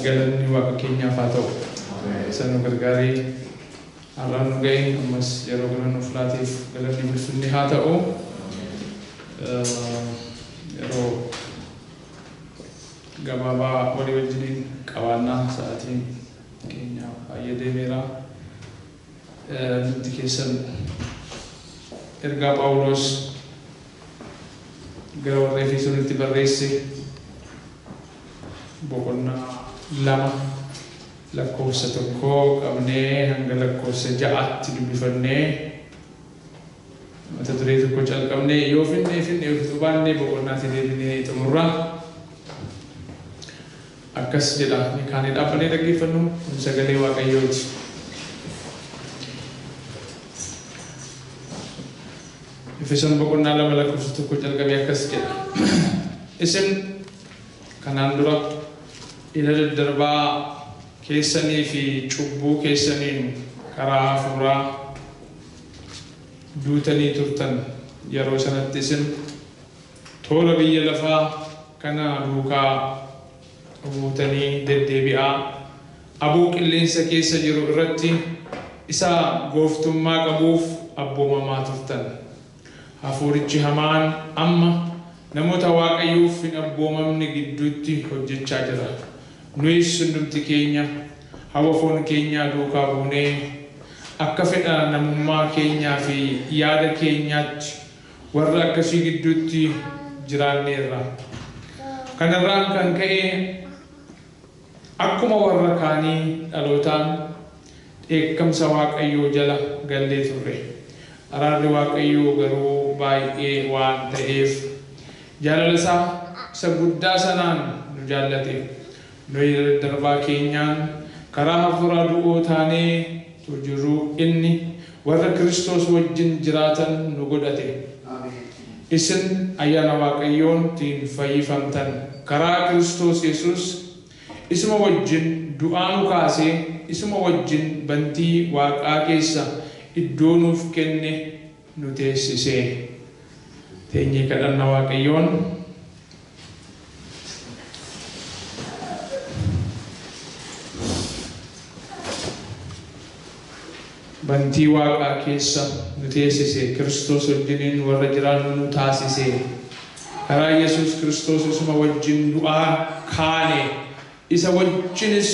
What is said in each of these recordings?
galanni waaqa keenyaaf haa ta'u. Isa nu gargaaree har'aan nu ga'e ammas yeroo kana nuuf laateef galanni ulfinni haa ta'u. Yeroo gabaabaa walii wajjiniin qabaannaa sa'aatiin keenya baay'ee deemeera. Nuti keessan ergaa Phaawulos gara warra Efesoonitti barreesse boqonnaa 2 lakkoofsa 1 qabnee hanga lakkoofsa 6tti dubbifannee mata duree tokko calqabnee yoo finne baannee boqonnaatti deebinee xumurra. Akkas jedha kan dhaabbanee dhaggeeffannu sagalee Waaqayyooti. Efesoon boqonnaa 2 lakkoofsa 1 calqabee akkas jedha. Isin kanaan dura ila daddarbaa keessanii fi cubbuu keessaniin karaa hafuuraa duutanii turtan. Yeroo sanatti isin toora biyya lafaa kana duukaa buutanii deddeebi'aa aboo qilleensa keessa jiru irratti isa gooftummaa qabuuf abboomamaa turtan. Hafuurichi hamaan amma namoota Waaqayyoof hin abboomamne gidduutti hojjechaa jira. Nuyis hundumti keenya hawa foon keenyaa duukaa buunee akka fedha namummaa keenyaa fi yaada keenyaatti warra akkasii gidduutti jiraanneerra. Kanarraan kan ka'e akkuma warra kaanii dhalootaan dheekkamsa Waaqayyoo jala gallee turre. Araarri Waaqayyoo garuu baay'ee waan ta'eef jaalala isaa isa guddaa sanaan nu jaallate. Nuyi daddarbaa keenyaan karaa hafuuraa du'oo taanee jirru inni warra Kiristoos wajjin jiraatan nu godhate. Isin ayyaana Waaqayyoon fayyifamtan. Karaa Kiristoos Yesuus isuma wajjin du'aa nu kaasee isuma wajjin bantii Waaqaa keessa iddoo nuuf kenne nu teessisee. Teenyee kadhanna Waaqayyoon. Bantii Waaqaa keessa nu teessisee Kiristoos wajjiniin warra jiraannu nu taasisee. Karaa Yesuus Kiristoos isuma wajjin du'aa kaane isa wajjinis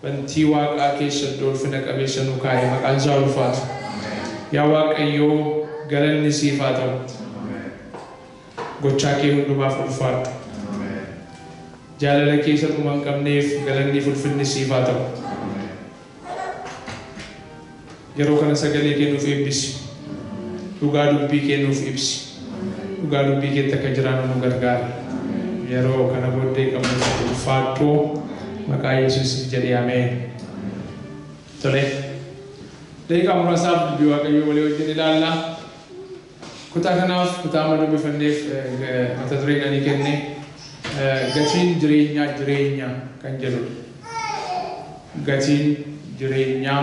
bantii Waaqaa keessa ulfina qabeessa nu kaa'e. Maqaan isaa ulfaatu. Yaa Waaqayyoo galanni siif haa ta'u. Gochaa kee hundumaaf ulfaadhu. Jaalala keessa dhuma hin qabneef galanni ulfinni siif haa ta'u. Yeroo kana sagalee kee nuuf eebbisi. Dhugaa dubbii kee nuuf ibsi. Dhugaa dubbii keetti akka jiraannu nu gargaara. Yeroo kana booddee qabnu ulfaadhu. Maqaa Yesuusiif jedhee ameen. Tole. Daqiiqaa muraasaaf dubbii Waaqayyoo walii wajjin ilaalla. Kutaa kanaaf kutaa amma dubbifanneef mata dureen ani kenne gatiin jireenya kan jedhudha. Gatiin jireenya.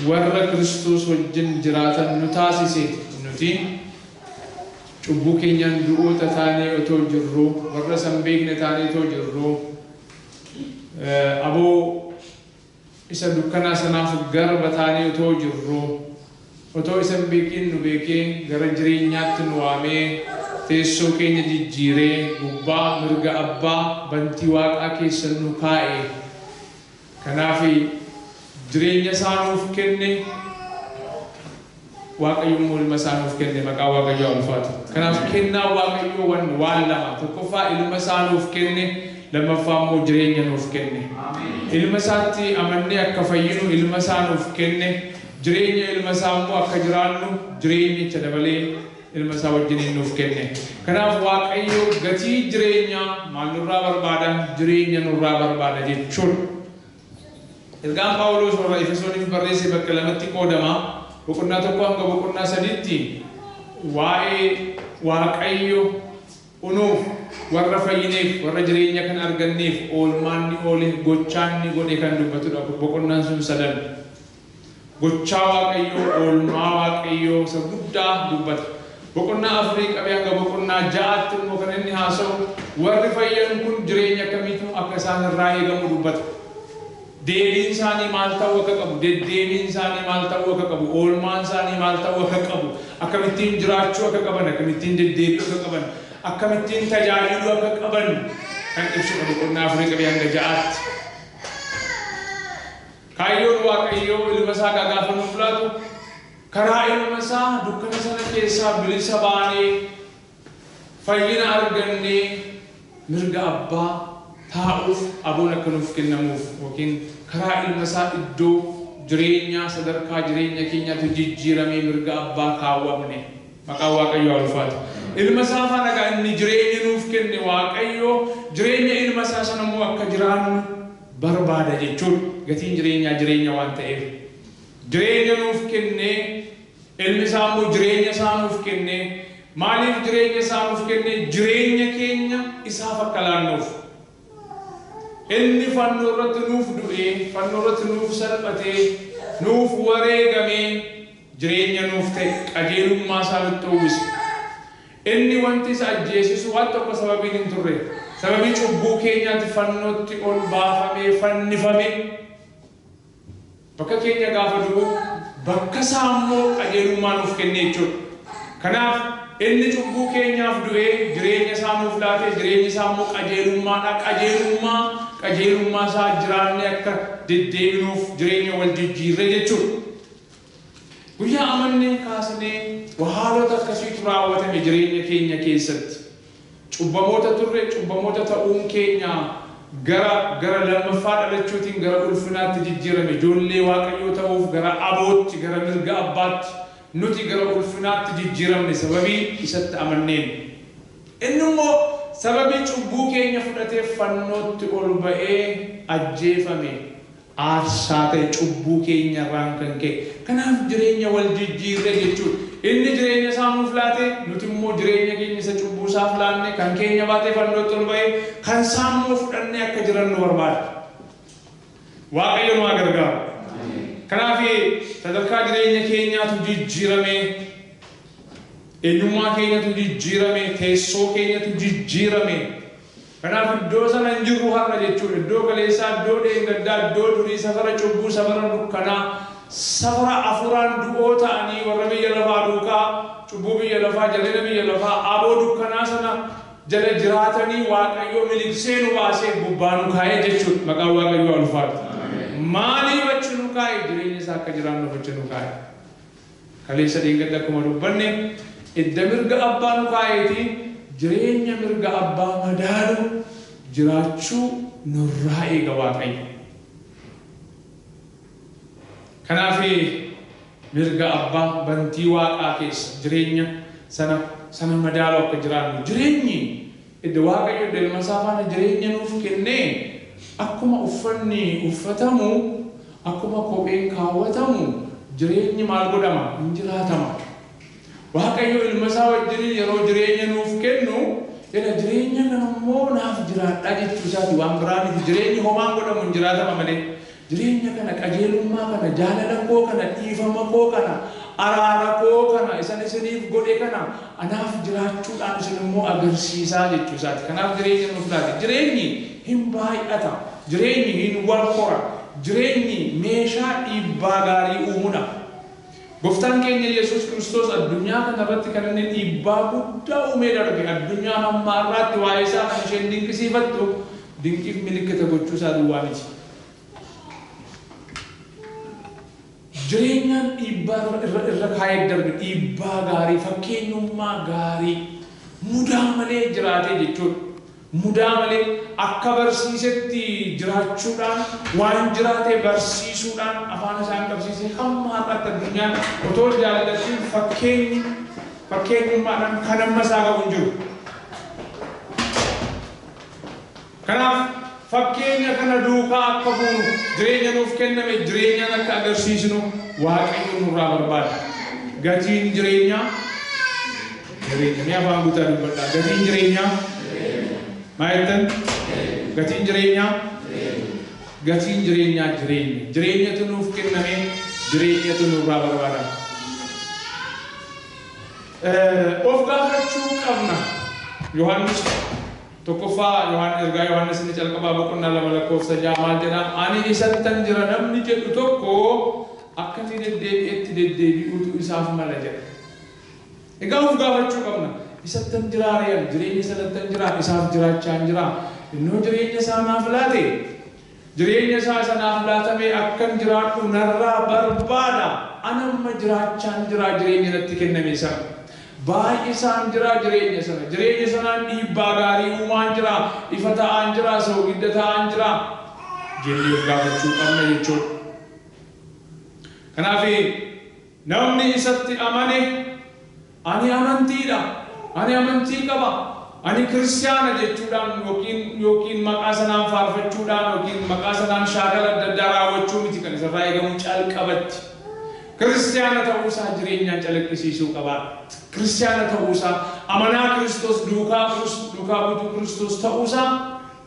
Warra Kiristoos wajjin jiraatan nu taasise. Nuti cubbuu keenyaan du'oota taanee otoo jirru, warra san beekne taanee otoo jirru, aboo isa dukkanaa sanaaf garba taanee otoo jirru, otoo isa beekin nu beekee gara jireenyaatti nu waamee teessoo keenya jijjiiree gubbaa mirga abbaa bantii Waaqaa keessa nu kaa'e. Kanaaf jireenya isaa nuuf kenne. Waaqayyoon ilma isaa nuuf kenne. Maqaa Waaqayyoo ulfaatu. Kanaaf kennaa Waaqayyoo waan lama. Tokkoffaa ilma isaa nuuf kenne. Lammaffaa immoo jireenya nuuf kenne. Ilma isaatti amannee akka fayyinu ilma isaa nuuf kenne. Jireenya ilma isaa immoo akka jiraannu jireenyicha dabalee ilma isaa wajjin nuuf kenne. Kanaaf Waaqayyo gatii jireenyaa maal nurraa barbaada? Jireenya nurraa barbaada jechuudha. Ergaan Phaawulos warra Efesooniif barreesse bakka lamatti qoodama. Boqonnaa 1 hanga boqonnaa 3tti waa'ee Waaqayyo unuuf warra fayyineef warra jireenya kan arganneef oolmaanni oole gochaanni godhe kan dubbatudha. Boqonnaan sun 3 gochaa Waaqayyoo oolmaa Waaqayyoo isa guddaa dubbata. boqonnaa afurii qabee hanga boqonnaa ja'aatti immoo kan inni haasa'u warri fayyan kun jireenya akkamiitu akka isaan irraa eegamu dubbata. Deebiin isaanii maal ta'uu akka qabu, deddeebiin isaanii maal ta'uu akka qabu, oolmaan isaanii maal ta'uu akka qabu, akkamittiin jiraachuu akka qaban, akkamittiin deddeebi'uu akka qaban, akkamittiin tajaajiluu akka qaban kan ibsudha boqonnaa afurii qabee hanga ja'aatti. Kaayyoon Waaqayyoo ilma isaa gaafa nuuf laatu karaa ilma isaa dukkana sana keessaa bilisa baanee fayyina argannee mirga abbaa taa'uuf aboon akka nuuf kennamuuf yookiin karaa ilma isaa iddoo jireenyaa sadarkaa jireenya keenyaatti jijjiiramee mirga abbaa kaawwamne maqaan Waaqayyoo ulfaatu. Ilma isaa faana inni jireenya nuuf kenne Waaqayyoo jireenya ilma isaa sana immoo akka jiraannu barbaada jechuudha. Gatiin jireenya waan ta'eef jireenya nuuf kenne ilmi isaa immoo jireenya isaa nuuf kenne. Maaliif jireenya isaa nuuf kenne? Jireenya keenya isaaf akka laannuuf. Inni fannoo irratti nuuf du'ee, fannoo irratti nuuf salphatee, nuuf wareegamee jireenya nuuf ta'e qajeelummaa isaa nutti uwwise. Inni wanti isa ajjeesisu waan tokko sababiin hin turre. Sababii cubbuu keenyaatti fannootti ol baafamee fannifame. Bakka keenya gaafa du'u bakka isaa immoo qajeelummaa nuuf kenne jechuudha. Kanaaf inni cubbuu keenyaaf du'ee jireenya isaa nuuf laatee jireenyi isaa immoo qajeelummaadha. Qajeelummaa isaa jiraannee akka deddeebinuuf jireenya wal jijjiirre jechuudha. Guyyaa amannee kaasnee haalota akkasiitu raawwatame jireenya keenya keessatti. Cubbamoota turre, cubbamoota ta'uun keenya gara lammaffaa dhalachuutiin gara ulfinaatti jijjiirame. Ijoollee Waaqayyoo ta'uuf gara abootti, gara mirga abbaatti nuti gara ulfinaatti jijjiiramne sababii isatti amanneen. Inni immoo sababii cubbuu keenya fudhatee fannootti ol ba'ee ajjeefame. Aarsaa ta'e cubbuu keenya irraan kan ka'e. Kanaaf jireenya wal jijjiirre jechuudha. Inni jireenya isaa nuuf laate, nuti immoo jireenya keenya isa cubbuu isaaf laanne, kan keenya baatee fannootti ol ba'ee, kan isaa immoo fudhannee akka jirannu barbaada. Waaqayyo nu haa gargaaru. Kanaaf sadarkaa jireenya keenyaatu jijjiirame, eenyummaa keenyatu jijjiirame, teessoo keenyatu jijjiirame. Kanaaf iddoo sana hin jirru har'a jechuudha. Iddoo kaleessaa, iddoo dheengaddaa, iddoo durii safara cubbuu, safara dukkanaa, safara afuraan du'oo ta'anii warra biyya lafaa duukaa, cubbuu biyya lafaa, jalina biyya lafaa, aboo dukkanaa sana jala jiraatanii Waaqayyoo miliqsee nu baasee gubbaa nu kaa'ee jechuudha. Maqaan Waaqayyoo ulfaatu. Maaliif achi nu kaa'e? Jireenya isaa akka jiraannuuf achi nu kaa'e. Kaleessa dheengadda akkuma dubbanne idda mirga abbaa nu kaa'eeti. Jireenya mirga abbaa madaalu jiraachuu nurraa eega Waaqayyo. Kanaaf mirga abbaa bantii Waaqaa keessa jireenya sana madaalu akka jiraannu. Jireenyi idda Waaqayyo idda ilma isaa faana jireenya nuuf kennee akkuma uffanni uffatamu, akkuma kopheen kaawwatamu jireenyi maal godhama? Hin jiraatama. Waaqayyo ilma isaa wajjin yeroo jireenya nuuf kennu, jireenya kana immoo naaf jiraadhaa jechuu isaati. Waan biraa miti. Jireenyi homaan godhamu hin jiraatama malee. Jireenya kana, qajeelummaa kana, jaalala koo kana, dhiifama koo kana, araara koo kana, isan isiniif godhe kana anaaf jiraachuudhaan isin immoo agarsiisaa jechuu isaati. Kanaaf jireenya nuuf laate. Jireenyi hin baay'ata. Jireenyi hin warkora. Jireenyi meeshaa dhiibbaa gaarii uumuudha. Gooftaan keenya Yesuus Kiristoos addunyaa kanarratti kan inni dhiibbaa guddaa uumee darbe. Addunyaa hamma har'aatti waa'ee isaa kan isheen dinqisiifattu dinqiif milikkita gochuu isaa duwwaa miti. Jireenyaan dhiibbaa irra kaa'ee darbe, dhiibbaa gaarii, fakkeenyummaa gaarii, mudaa malee jiraatee jechuudha. Mudaa malee akka barsiisetti jiraachuudhaan, waan jiraatee barsiisuudhaan afaan isaan qabsiisee hamma har'aatti addunyaan otoo jaalatiin fakkeenyummaadhaan kan amma isaa qabu hin jiru. Kanaaf fakkeenya kana duukaa akka buunu jireenya nuuf kenname, jireenyaan akka agarsiisnu Waaqayyo nurraa barbaada. Gatiin jireenyaa ni afaan guutaa dubbadhaa. Gatiin jireenyaa Maayettan gatiin jireenyaa jireenyatu nuuf kenname, jireenyatu nurraa barbaada. of gaafachuu qabna. Yohaannis tokkoffaa ergaa Yohaannis inni calqabaa boqonnaa 2 lakkoofsa 6 maal jedha? Ani isattan jira namni jedhu tokko akka inni deddeebi'uutu isaaf mala jedha. Egaa of gaafachuu qabna. Isattan jira re'an jireenya sanattan jira isaaf jiraachaa jira. Innoo jireenya isaa naaf laate jireenya isaa sanaaf laatamee akkan jiraadhu narraa barbaada. Anamma jiraachaa jira jireenya natti kenname sana. Baay'isaan jira jireenya sanaan dhiibbaa gaarii uumaan jira, ifa ta'aan jira, soogidda ta'aan jira. Jennee of gaafachuu qabna jechuudha. Kanaaf namni isatti amane ani amantiidha, ani amantii qaba, ani kiristaana jechuudhaan yookiin maqaa sanaan faarfachuudhaan yookiin maqaa sanaan shaakala adda addaa raawwachuu miti kan isarraa eegamu calqabatti. Kiristaana ta'uusaa jireenyaan calaqqisiisuu qaba. Kiristaana ta'uusaa amanaa Kiristoos duukaa buutuu Kiristoos ta'uusaa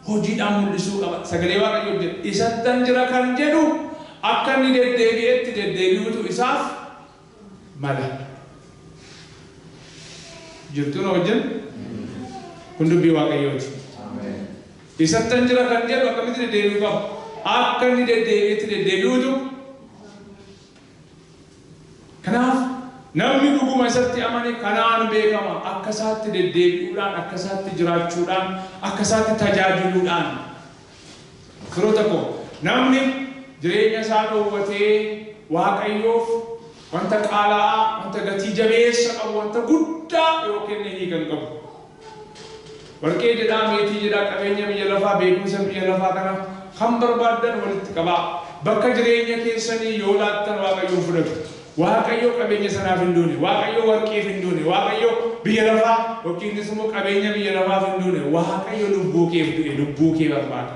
hojiidhaan mul'isuu qaba. Sagalee Waaqayyoo jedhu isattan jira kan jedhu akka inni deddeebi'uutu isaaf mala. Jirtuun wajjin kun dubbii Waaqayyooti. Isattan jira kan jedhu akkamitti deddeebi'uu qaba? Akka inni deddeebi'uutu. Kanaaf namni dhuguma isatti amane kanaan beekama akka isaatti deddeebi'uudhaan, akka isaatti jiraachuudhaan, akka isaatti tajaajiluudhaan. Firoota koo namni jireenya isaa dhoowwatee Waaqayyoof wanta qaala'aa, wanta gatii jabeessa qabu, wanta guddaa yoo kenne hiikan qabu. Warqee jedhaa, meetii jedhaa, qabeenya biyya lafaa, beekumsa biyya lafaa kana kan barbaaddan walitti qabaa. Bakka jireenya keessanii yoo laattan Waaqayyoon fudhatu. Waaqayyo qabeenya sanaaf hin duune, Waaqayyo warqeef hin duune, Waaqayyo biyya lafaa yookiin immoo qabeenya biyya lafaaf hin duune, Waaqayyo lubbuu keef du'e, lubbuu kee barbaada.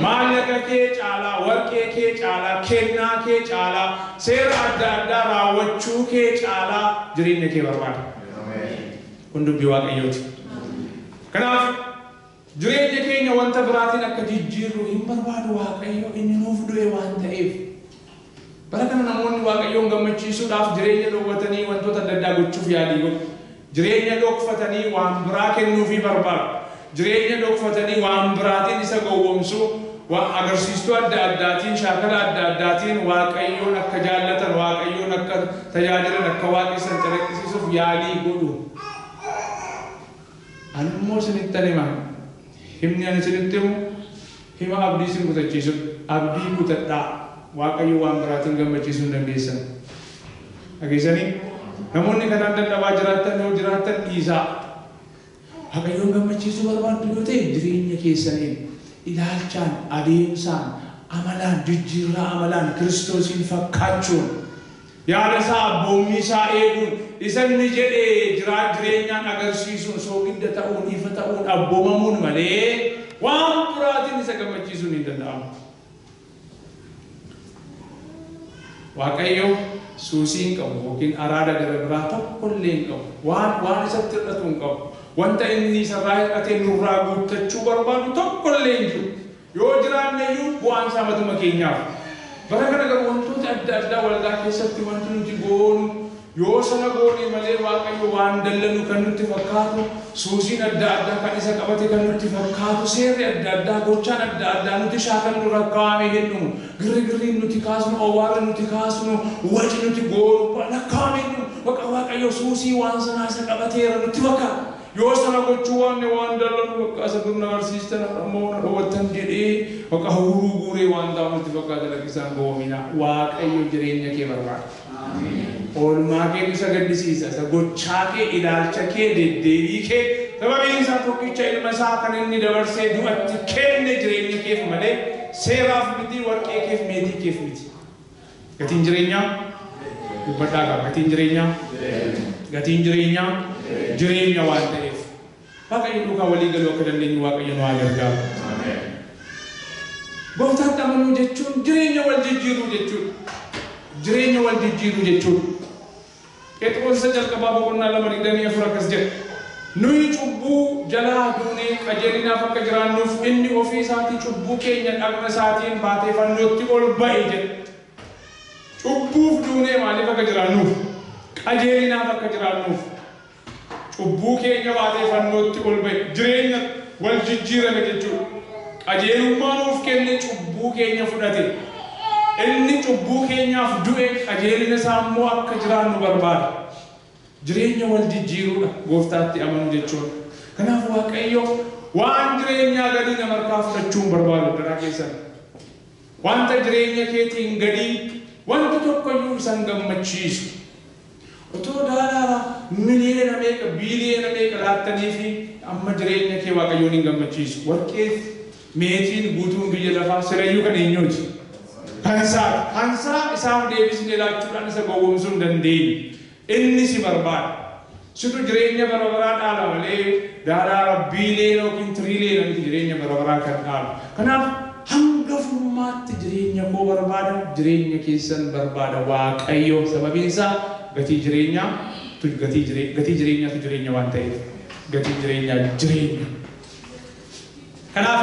Maallaqa kee caalaa, warqee kee caalaa, kennaa kee caalaa, seera adda addaa raawwachuu kee caalaa jireenya kee barbaada. Kun dubbii Waaqayyooti. Kanaaf jireenya keenya wanta biraatiin akka jijjiirru hin barbaadu Waaqayyo inni nuuf du'e waan ta'eef. Bara kana namoonni Waaqayyoon gammachiisuudhaaf jireenya dhoowwatanii wantoota adda addaa gochuuf yaalii godhu. Jireenya dhokfatanii waan biraa kennuufii barbaadu. Jireenya dhokfatanii waan biraatiin isa gowwoomsuu, waan agarsiistuu adda addaatiin, shaakala adda addaatiin Waaqayyoon akka jaallatan, Waaqayyoon akka tajaajilan, akka waaqessan calaqqisiisuuf yaalii godhu. Ani immoo isinitti hima. Himni ani isinitti himu hima abdii isin kutachiisudha. Abdii kutadhaa. Waaqayyo waan biraatiin gammachiisuu hin dandeessan. Dhageessanii namoonni kanaan dadhabaa jiraatan yoo jiraatan dhiisaa. Waaqayyoon gammachiisuu barbaaddu yoo ta'e jireenya keessaniin ilaalchaan, adeemsaan, amalaan, jijjiirraa amalaan Kiristoosiin fakkaachuun yaada isaa abboommii isaa eeguun isa inni jedhee jireenyaan agarsiisuun soogidda ta'uun, ifa ta'uun, abboomamuun malee waan biraatiin isa gammachiisuun hin danda'amu. Waaqayyo suusiin qabu yookiin araada gara biraa tokkollee hin qabu. Waan isatti hir'atu hin qabu. Wanta inni isarraa hir'atee nurraa guuttachuu barbaadu tokkollee hin jiru. Yoo jiraanne iyyuu bu'aan isaa matuma keenyaaf. Bara kana garuu wantoota adda addaa waldaa keessatti wanti nuti goonu yoo sana goone malee Waaqayyo waan dallanu kan nutti fakkaatu, suusiin adda addaa kan isa qabate kan nutti fakkaatu, seerri adda addaa, gochaan adda addaa nuti shaakallu lakkaa'ame jennu, girrigirriin nuti kaasnu, owwaarri nuti kaasnu, waci nuti goonu lakkaa'ame jennu, Waaqayyo suusii waan sanaa isa qabateera nutti fakkaata. Yoo sana gochuu waan dallanu bakka asa durna barsiistan ammoo dhowwattan jedhee bakka huruu guuree waan ta'u nutti fakkaata lakkisaan goomina. Waaqayyo jireenya kee barbaada. Oolmaa kee isa gaddisiisa, isa gochaa kee, ilaalcha kee, deddeebii kee, sababiin isaa tokkicha ilma isaa kan inni dabarsee du'atti kenne jireenya keef malee seeraaf miti, warqee keef, meetii keef miti. Gatiin jireenyaa dubbadhaa qaba. Gatiin jireenyaa jireenya waan ta'eef Waaqayyo duukaa walii galuu akka dandeenyu Waaqayyo nu haa gargaaru. Gooftaatti amanuu jechuun jireenya wal jijjiiruu jechuudha. Jireenya wal jijjiiruu jechuudha. Phexros isa jalqabaa boqonnaa 2:24 akkas jedha. Nuyi cubbuu jalaa duunee qajeelinaaf akka jiraannuuf inni ofii isaatii cubbuu keenya dhagna isaatiin baatee fannootti ol ba'e jedha. Cubbuuf duunee maaliif akka jiraannuuf? Qajeelinaaf akka jiraannuuf. cubbuu keenya baatee fannootti ol ba'e jireenya wal jijjiirame jechuudha. Qajeelummaa nuuf kenne cubbuu keenya fudhate. Inni cubbuu keenyaaf du'e qajeelina isaa immoo akka jiraannu barbaada. Jireenya wal jijjiiruudha gooftaatti amanu jechuudha. Kanaaf Waaqayyo waan jireenyaa gadii nama harkaa fudhachuun barbaadu daraa keessan. Wanta jireenya keetiin gadii wanti tokkoyyuu isaan gammachiisu. Otoo daalaara miliyoona meeqa biiliyoona meeqa laattanii fi amma jireenya kee Waaqayyoon hin gammachiisu. Warqee meetiin guutuun biyya lafaa sirayyuu kan eenyuuti? Kansaa isaaf deebisnee laachuudhaan isa gowwoomsuu hin dandeenye. Inni si barbaada. Situ jireenya bara baraa dhaala malee daalaara biiliyoona yookiin tiriiliyoona miti jireenya bara baraa kan dhaalu. Kanaaf hangafummaatti jireenya koo barbaada, jireenya keessan barbaada Waaqayyo. Sababiin isaa gatii jireenyaatu jireenya waan ta'eef. Gatii jireenyaa jireenya. Kanaaf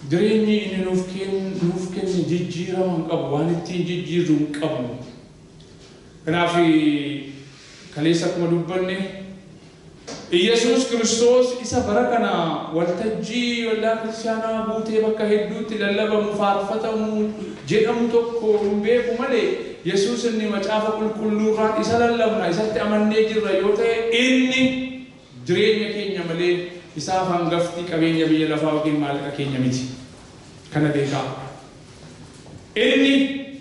jireenyi inni nuuf kenne jijjiirama hin qabu, waan ittiin jijjiirru hin qabnu. Kanaaf kaleessa akkuma dubbanne Yesuus Kiristoos isa bara kana waltajjii waldaa kiristaanaa buutee bakka hedduutti lallabamu faarfatamu jedhamu tokko hin beeku malee Yesuus inni macaafa qulqulluurraa isa lallabna isatti amannee jirra yoo ta'e inni jireenya keenya malee isaaf hangafti qabeenya biyya lafaa yookiin maallaqa keenya miti. Kana beekaa. Inni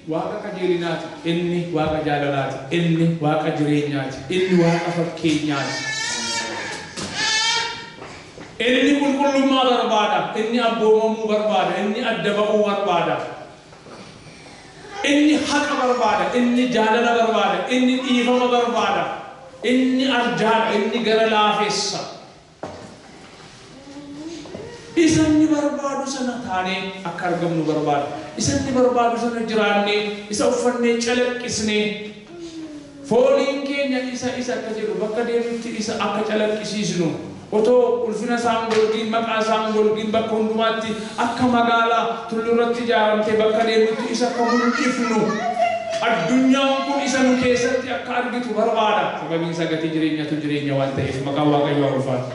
Waaqa qajeelinaati, inni Waaqa jaalalaati, inni Waaqa jireenyaati, inni Waaqa fakkeenyaati. Inni qulqullummaa barbaada, inni abboomamuu barbaada, inni adda ba'uu barbaada. Inni haqa barbaada, inni jaalala barbaada, inni dhiifama barbaada, inni arjaadha, inni gara laafessa. Isanni barbaadu sana taanee akka argamnu barbaada. Isanni barbaadu sana jiraannee, isa uffannee calaqqisnee, fooliin keenya isa akka jedhu bakka deemutti isa akka calaqqisiisnu. Otoo ulfina isaan golgiin maqaa isaan golgiin bakka hundumaatti akka magaalaa tulluurratti ijaaramtee bakka deemutti isa akka mul'ifnu. Addunyaan kun isa nu keessatti akka argitu barbaada. Sababiin isaa gatii jireenyaatu jireenya waan ta'eef maqaan Waaqayyoo ulfaatu.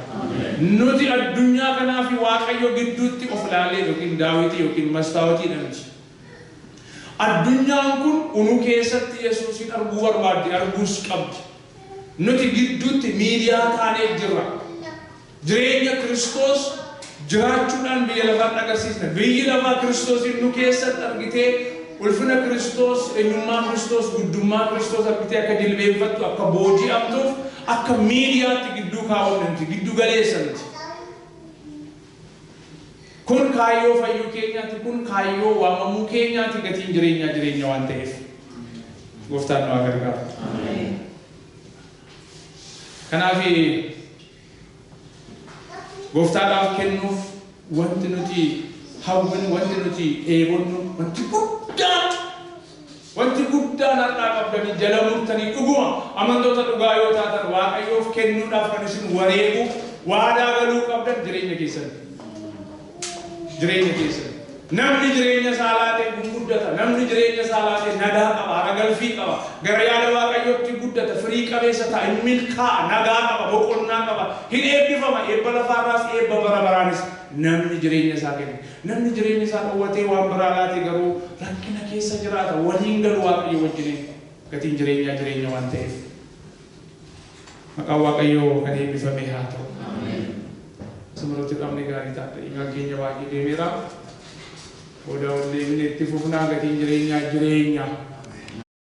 Nuti addunyaa kanaa fi Waaqayyo gidduutti of ilaalee yookiin Daawitii yookiin Mastaawotii namti. Addunyaan kun unu keessatti Yesuusin arguu barbaaddi, arguus qabdi. Nuti gidduutti miidiyaa taanee jirra. Jireenya Kiristoos jiraachuudhaan biyya lafaan agarsiisna. Biyyi lafaa Kiristoosin nu keessatti argitee ulfina Kiristoos, eenyummaa Kiristoos, guddummaa Kiristoos argitee akka jilbeenfattu, akka booji'amtuuf, akka miidiyaatti gidduu kaawwamti, giddu galeessanti. Kun kaayyoo fayyuu keenyaati, kun kaayyoo waamamuu keenyaati, gatiin jireenyaa jireenya waan ta'eef. Gooftaan nu haa gargaaru. Kanaaf Gooftaadhaaf kennuuf wanti nuti hawwinu, wanti nuti eebonnu, wanti guddaan har'aa qabdanii jala murtanii dhuguma amantoota dhugaa yoo taatan Waaqayyoof kennuudhaaf kan isin wareegu waadaa galuu qabdan jireenya keessan. Jireenya keessan. Namni jireenya isaa laatee guddata, namni jireenya isaa laatee nagaa qaba, aragalfii qaba, gara yaada Waaqayyootti guddata, firii qabeessa ta'a, hin milkaa'a, nagaa qaba, boqonnaa qaba, hin eebbifama, eebba lafaarraas eebba bara baraanis namni jireenya isaa kenna. Namni jireenya isaa dhowwatee waan biraa laatee garuu rakkina keessa jiraata, waliin galu Waaqayyo wajjiniin gatiin jireenyaa jireenya waan ta'eef. Maqaan Waaqayyoo kan eebbifame haa ta'u. Sumarratti qabne gaarii ta'a. Dhiigaan keenya baay'ee deemeera. Odaa ollee itti fufnaa gatiin jireenyaa jireenya.